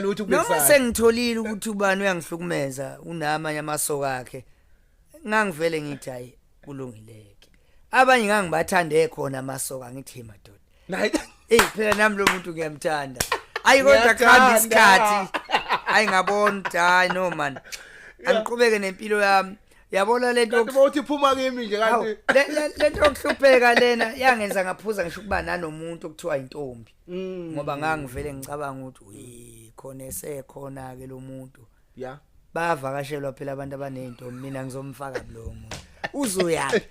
lutho noma kubekisana sengitholile ukuthi ubani uyangihlukumeza unamanye amasoka akhe ngangivele ngithi hayi kulungileke abanye ngangibathande khona amasoka ngithi madoda nayi phela nami lo muntu ngiyamthanda ayi kodwa khamba isikhathi ayi ngabona hayi no man angiqhubeke nempilo yami yabona lento uthi iphuma kimi nje kanti lento okuhlupheka lena yangenza ngaphuza ngisho kuba nanomuntu okuthiwa intombi ngoba ngangivele ngicabanga ukuthi khona esekhona ke lo muntu ya bavakashelwa phela abantu abanentombi mina ngizomfaka kulo muntu uzoyazi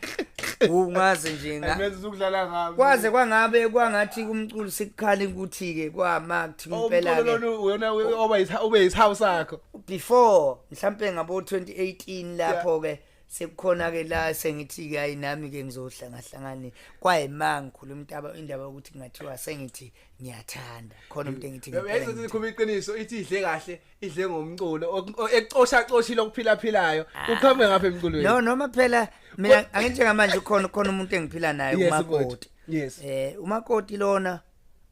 ungaze nje menza ukudlala ngabe kwaze kwangabe kwangathi kumculo sikukhala ukuthi ke kwamakuthi impela ke wena oba yishouse sakho before mhlambe ngabo 2018 lapho ke sekukhona ke la sengithi ke ayinami ke ngizohlangana kwayima ngikhuluma indaba ukuthi ngathiwa sengithi ngiyathanda khona umuntu engithi ngempela ngikhuluma iqiniso ithi idle kahle idle ngomculo ecosha coshile okuphila philayo ukhambe ngapha emculweni no noma phela mina angithi ngamanje khona umuntu engiphila naye umakoti yes umakoti lona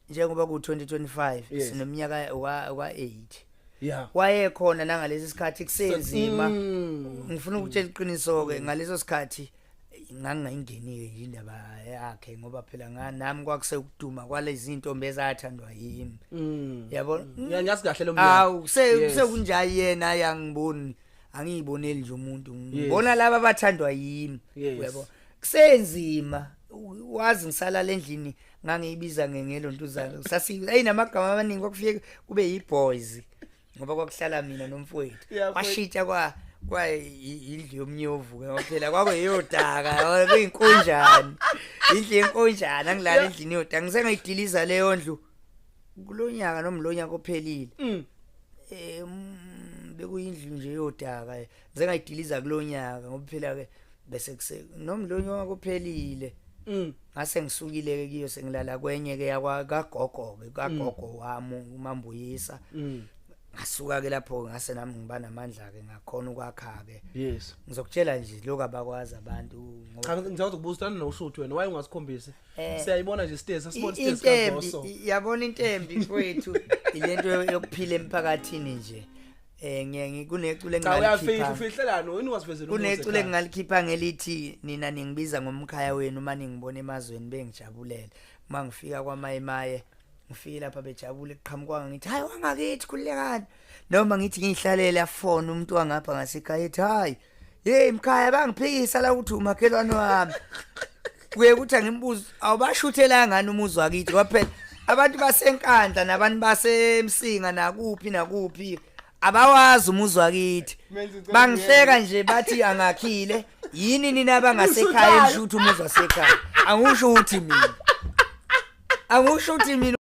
njengoba ku 2025 sinominyaka wa 8 yeah wayekhona nangalesi sikhathi kusenzima ngifuna ukutshela iqiniso ke ngaleso sikhathi ngangayingenike indaba yakhe ngoba phela nami kwakusekuduma kwalezi zintombi ezathandwa yimi yabona ngiyazi kahle lo mnyaka awu sekunjayi yena yangiboni angiyiboneli nje umuntu ngibona laba abathandwa yimi uyabona kusenzima wazi ngisala lendlini ngangiyibiza ngelontuzana ayinamagama amaningi okufike kube yiboys ngoba kwakuhlala mina nomfowethu kwashitsha kwa indlu yomnyovu ke phela kwakuyodaka kuyinkonjane indlu yenkonjane angilala endlini yodaka ngisengayidiliza leyo ndlu kulonyaka nomlonyaka ophelile bekuyindlu nje yodaka ngizengayidiliza kulonyaka ngoba phela ke bese nomlonyaka ophelile ngase ngisukile ke kiyo sengilala kwenye ke yakwagogo ke kagogo wami uMambuyisa ngasuka ke lapho ngase nami ngiba namandla ke ngakhona ukwakha ke yes ngizokutshela nje lokho abakwazi abantu ngoba ngizawuthi ukubuzana noShuthu wena waye ungasikhombisi siyayibona nje sitezi asibona sitezi kaBoso yabona intembi kwethu ilento yokuphila emphakathini nje kunecule engalikhipha ufihlelana wena ungasivezela kunecule engalikhipha ngelithi nina ningibiza ngomkhaya wenu uma ningibona emazweni bengijabulela uma ngifika kwaMayimaye ngifike lapha bejabule eqhamuka ngithi hayi wangakithi khulekani noma ngithi ngihlalele afona umuntu wangapha ngasekhaya ethi hayi hey mkhaya bangiphikisa la ukuthi umakhelwane wami kuye kuthi angimbuza awubashuthela ngani umuzi wakithi kwaphela abantu basenkandla nabantu basemsinga nakuphi abawazi umuzi wakithi bangihleka nje bathi angakhile yini nina bangasekhaya ngisho ukuthi umuzi wasekhaya angusho ukuthi mina